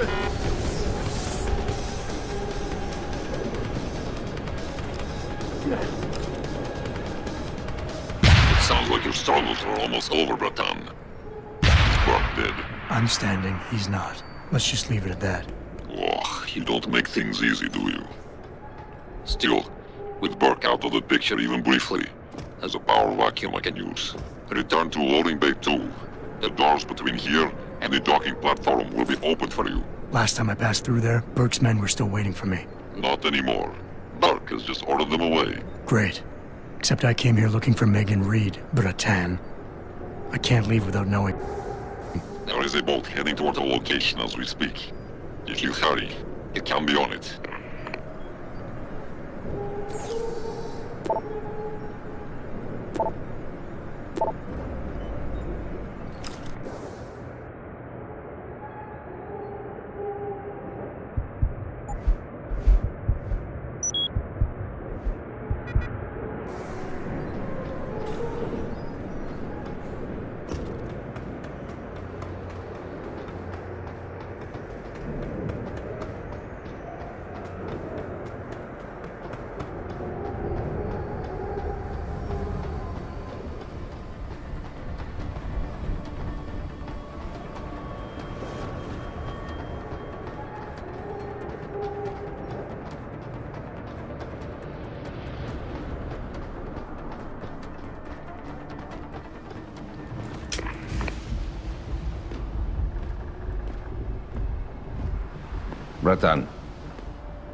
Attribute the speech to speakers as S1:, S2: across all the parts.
S1: It sounds like your struggles are almost over, Bratan. Is Burke dead?
S2: I'm standing, he's not. Let's just leave it at that.
S1: Oh, you don't make things easy, do you? Still, with Burke out of the picture even briefly, there's a power vacuum I can use. Return to loading bay 2. The doors between here and the docking platform will be open for you.
S2: Last time I passed through there, Burke's men were still waiting for me.
S1: Not anymore. Burke has just ordered them away.
S2: Great. Except I came here looking for Megan Reed, Bratan. I can't leave without knowing.
S1: There is a boat heading toward the location as we speak. If you hurry, you can be on it.
S3: Bratan,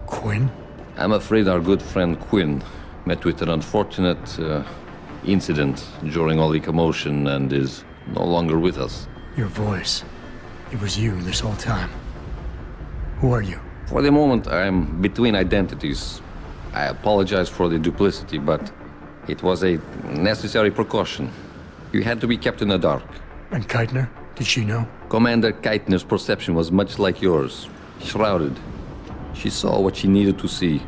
S2: Quinn?
S3: I'm afraid our good friend Quinn met with an unfortunate incident during all the commotion and is no longer with us.
S2: Your voice. It was you this whole time. Who are you?
S3: For the moment, I'm between identities. I apologize for the duplicity, but it was a necessary precaution. You had to be kept in the dark.
S2: And Keitner? Did she know?
S3: Commander Keitner's perception was much like yours. Shrouded. She saw what she needed to see,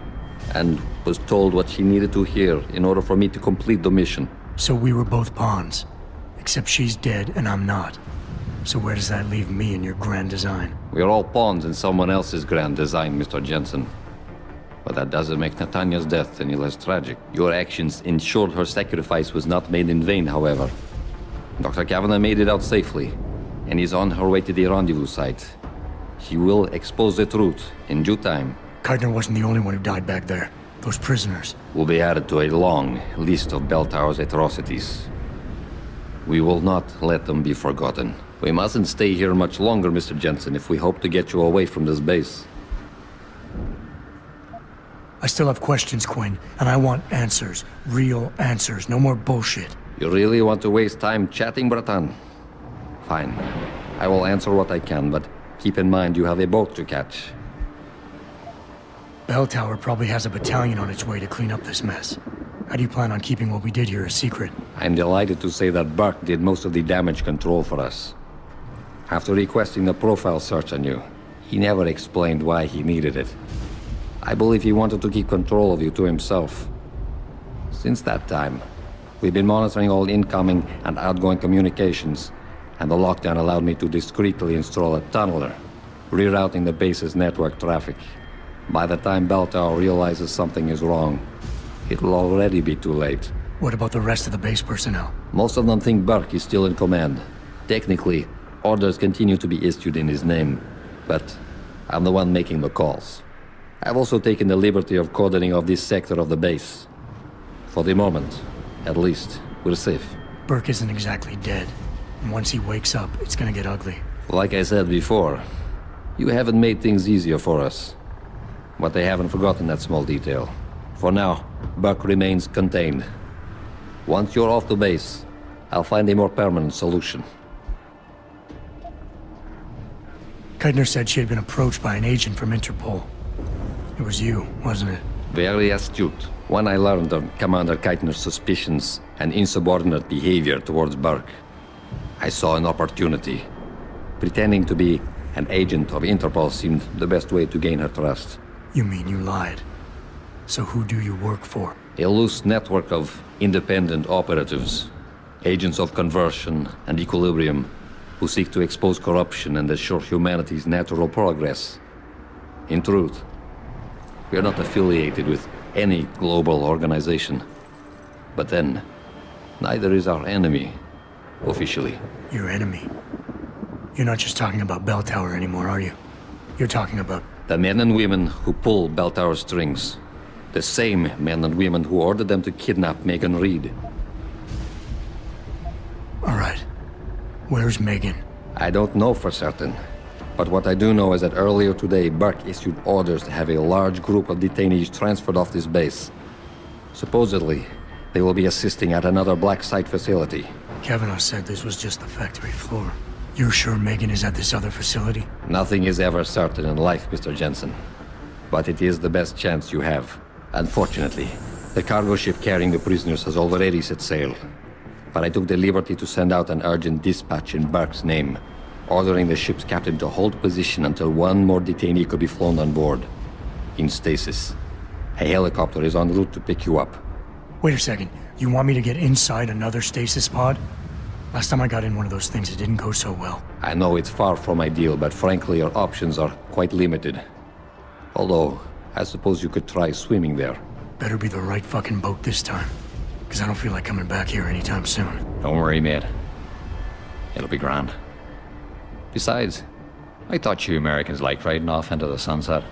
S3: and was told what she needed to hear in order for me to complete the mission.
S2: So we were both pawns. Except she's dead and I'm not. So where does that leave me in your grand design?
S3: We are all pawns in someone else's grand design, Mr. Jensen. But that doesn't make Natanya's death any less tragic. Your actions ensured her sacrifice was not made in vain, however. Dr. Kavanagh made it out safely, and is on her way to the rendezvous site. She will expose the truth in due time.
S2: Keitner wasn't the only one who died back there. Those prisoners.
S3: Will be added to a long list of Bell Tower's atrocities. We will not let them be forgotten. We mustn't stay here much longer, Mr. Jensen, if we hope to get you away from this base.
S2: I still have questions, Quinn, and I want answers. Real answers, no more bullshit.
S3: You really want to waste time chatting, Bratan? Fine. I will answer what I can, but keep in mind you have a boat to catch.
S2: Bell Tower probably has a battalion on its way to clean up this mess. How do you plan on keeping what we did here a secret?
S3: I'm delighted to say that Burke did most of the damage control for us. After requesting the profile search on you, he never explained why he needed it. I believe he wanted to keep control of you to himself. Since that time, we've been monitoring all incoming and outgoing communications, and the lockdown allowed me to discreetly install a tunneler, rerouting the base's network traffic. By the time Bell Tower realizes something is wrong, it will already be too late.
S2: What about the rest of the base personnel?
S3: Most of them think Burke is still in command. Technically, orders continue to be issued in his name, but I'm the one making the calls. I've also taken the liberty of cordoning off this sector of the base. For the moment, at least, we're safe.
S2: Burke isn't exactly dead. And once he wakes up, it's gonna get ugly.
S3: Like I said before, you haven't made things easier for us. But they haven't forgotten that small detail. For now, Burke remains contained. Once you're off the base, I'll find a more permanent solution.
S2: Keitner said she had been approached by an agent from Interpol. It was you, wasn't it?
S3: Very astute. When I learned of Commander Keitner's suspicions and insubordinate behavior towards Burke, I saw an opportunity. Pretending to be an agent of Interpol seemed the best way to gain her trust.
S2: You mean you lied? So who do you work for?
S3: A loose network of independent operatives, agents of conversion and equilibrium, who seek to expose corruption and assure humanity's natural progress. In truth, we are not affiliated with any global organization. But then, neither is our enemy, officially.
S2: Your enemy? You're not just talking about Bell Tower anymore, are you? You're talking about...
S3: The men and women who pull Bell Tower strings. The same men and women who ordered them to kidnap Megan Reed.
S2: All right. Where's Megan?
S3: I don't know for certain. But what I do know is that earlier today, Burke issued orders to have a large group of detainees transferred off this base. Supposedly, they will be assisting at another black site facility.
S2: Kavanaugh said this was just the factory floor. You're sure Megan is at this other facility?
S3: Nothing is ever certain in life, Mr. Jensen. But it is the best chance you have. Unfortunately, the cargo ship carrying the prisoners has already set sail. But I took the liberty to send out an urgent dispatch in Burke's name, ordering the ship's captain to hold position until one more detainee could be flown on board. In stasis. A helicopter is en route to pick you up.
S2: Wait a second. You want me to get inside another stasis pod? Last time I got in one of those things, it didn't go so well.
S3: I know it's far from ideal, but frankly, your options are quite limited. Although, I suppose you could try swimming there.
S2: Better be the right fucking boat this time. Because I don't feel like coming back here anytime soon.
S4: Don't worry, mate. It'll be grand. Besides, I thought you Americans liked riding off into the sunset.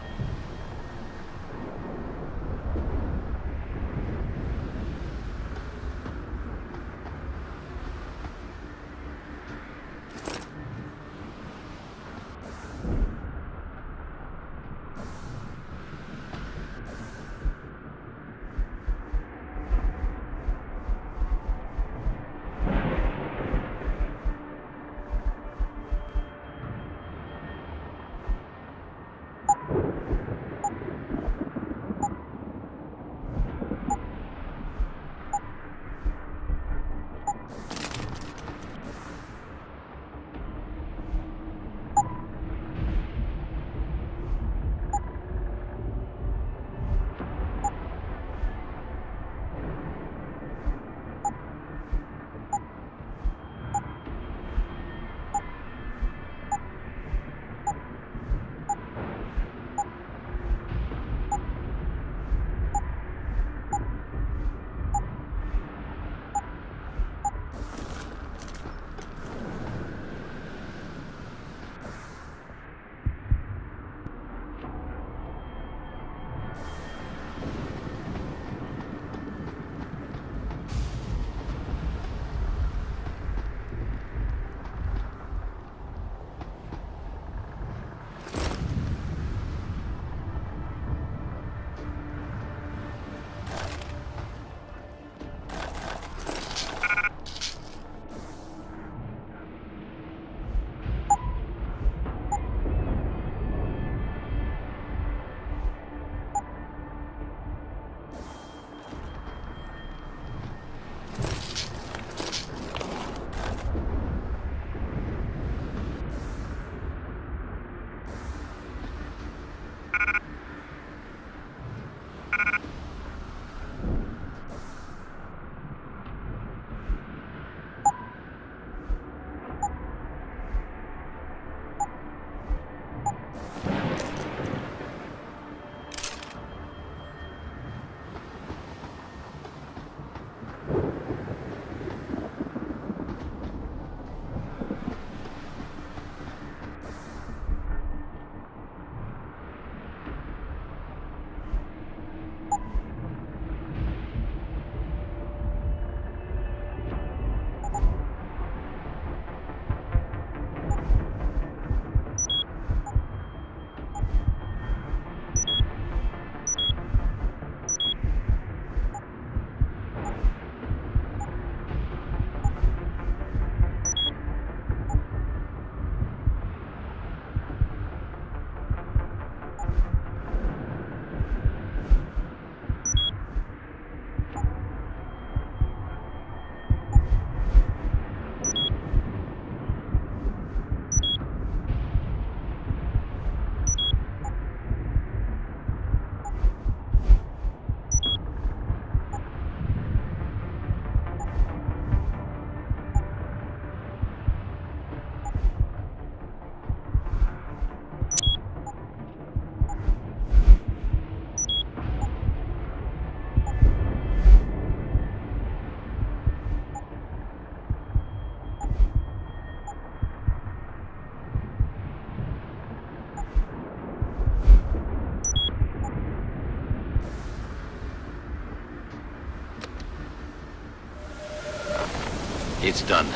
S5: It's done.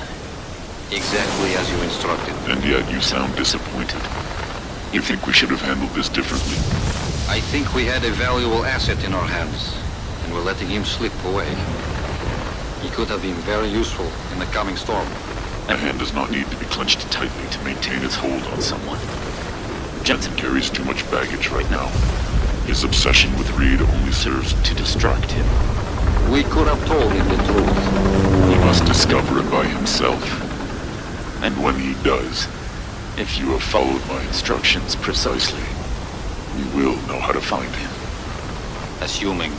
S5: Exactly as you instructed.
S1: And yet you sound disappointed. You think we should have handled this differently?
S5: I think we had a valuable asset in our hands, and we're letting him slip away. He could have been very useful in the coming storm.
S1: A hand does not need to be clenched tightly to maintain its hold on someone. Jensen carries too much baggage right now. His obsession with Reed only serves to distract him.
S5: We could have told him the truth.
S1: He must discover it by himself. And when he does, if you have followed my instructions precisely, you will know how to find him.
S5: Assuming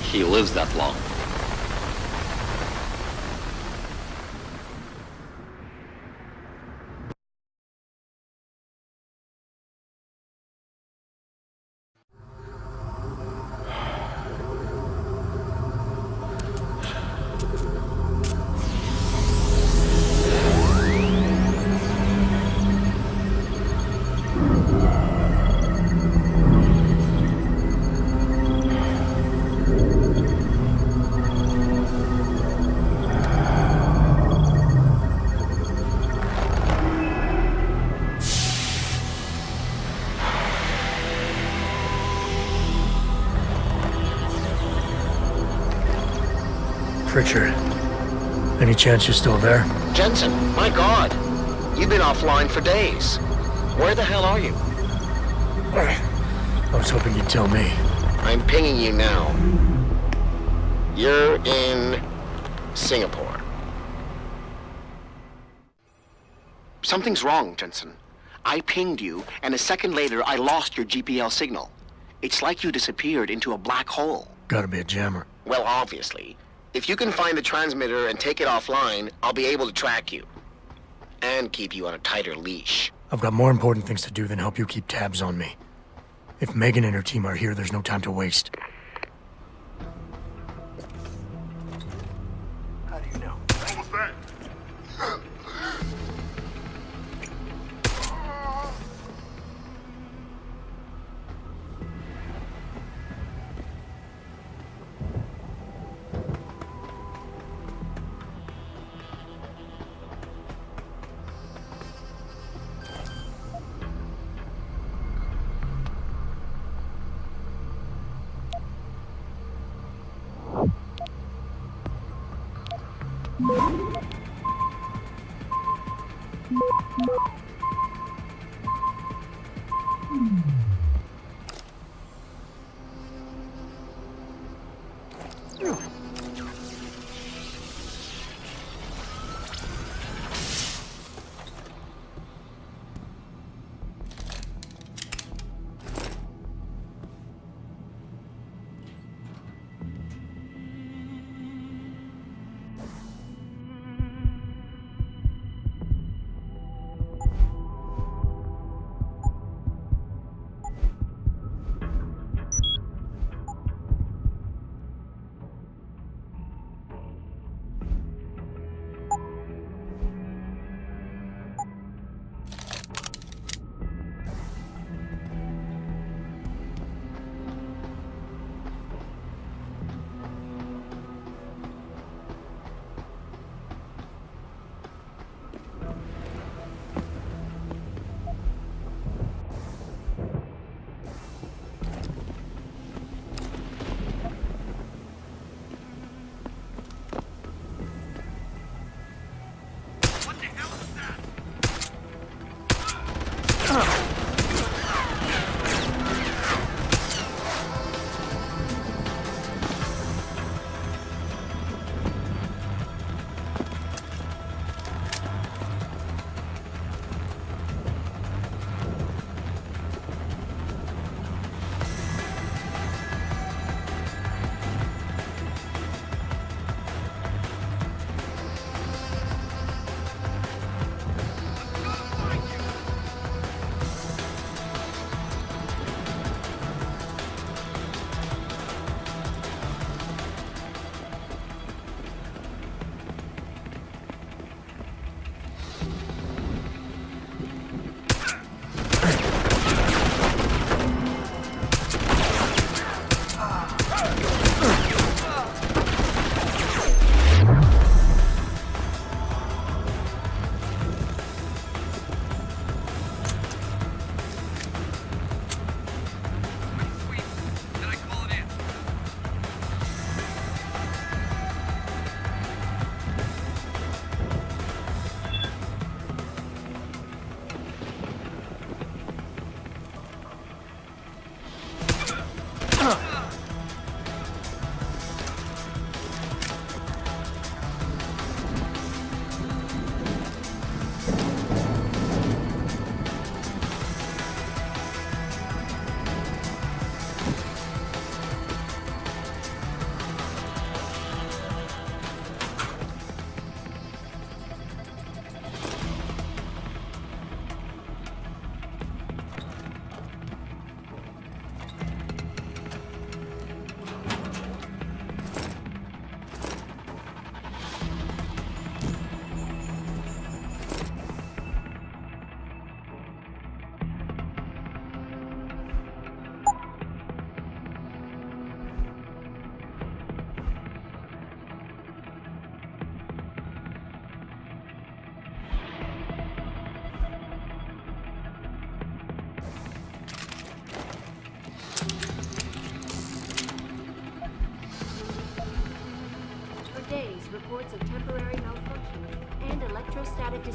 S5: he lives that long.
S2: Pritchard, any chance you're still there?
S6: Jensen, my God. You've been offline for days. Where the hell are you?
S2: I was hoping you'd tell me.
S6: I'm pinging you now. You're in Singapore. Something's wrong, Jensen. I pinged you, and a second later I lost your GPL signal. It's like you disappeared into a black hole.
S2: Gotta be a jammer.
S6: Well, obviously. If you can find the transmitter and take it offline, I'll be able to track you. And keep you on a tighter leash.
S2: I've got more important things to do than help you keep tabs on me. If Megan and her team are here, there's no time to waste. How do you know?
S1: What was that?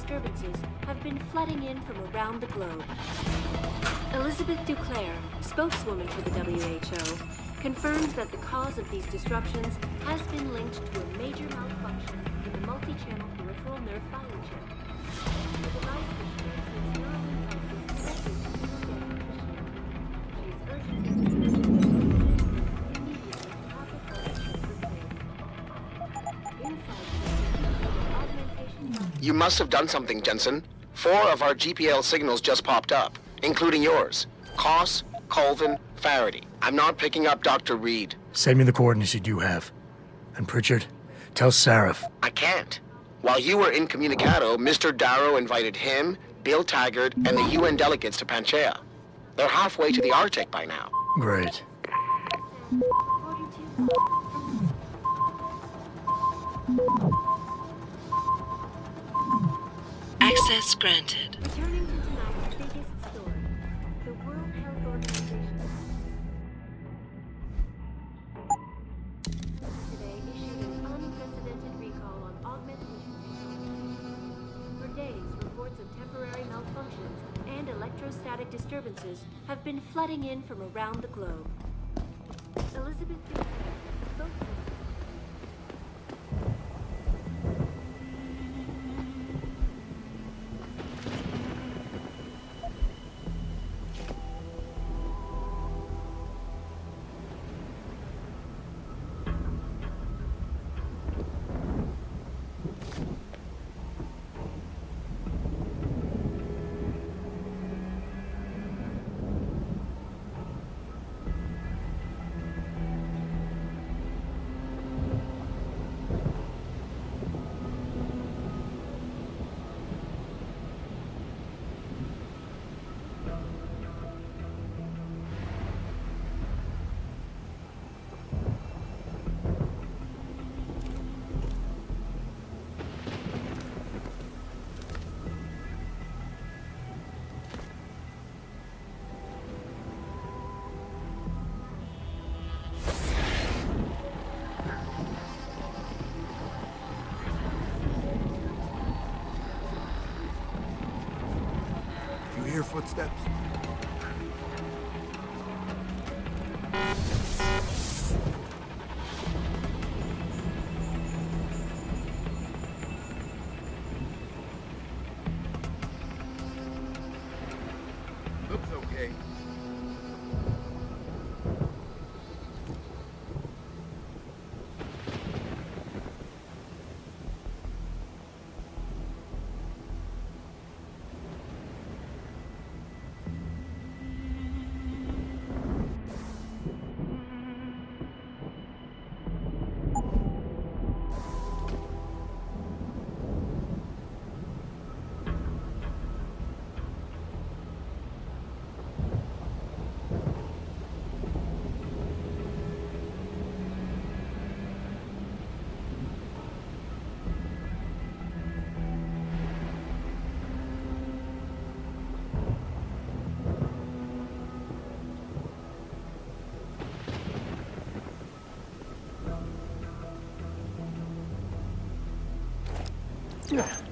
S7: disturbances have been flooding in from around the globe. Elizabeth Duclair, spokeswoman for the WHO, confirms that the cause of these disruptions has been linked to a major malfunction in the multi-channel peripheral nerve biochip. The device which transmits neural impulses directly to the scanning machine. She is urgently immediately have the cartridge replaced. Inside the augmentation.
S6: You must have done something, Jensen. 4 of our GPL signals just popped up, including yours. Koss, Colvin, Faraday. I'm not picking up Dr. Reed.
S2: Send me the coordinates you do have. And Pritchard, tell Sarif.
S6: I can't. While you were incommunicado, Mr. Darrow invited him, Bill Taggart, and the UN delegates to Panchaea. They're halfway to the Arctic by now.
S2: Great.
S8: Access granted.
S7: Returning to tonight's biggest story, the World Health Organization today issued an unprecedented recall on augmentation technology. For days, reports of temporary malfunctions and electrostatic disturbances have been flooding in from around the globe. Elizabeth Duclair, spokeswoman.
S9: You hear footsteps? Looks okay.
S2: Yeah.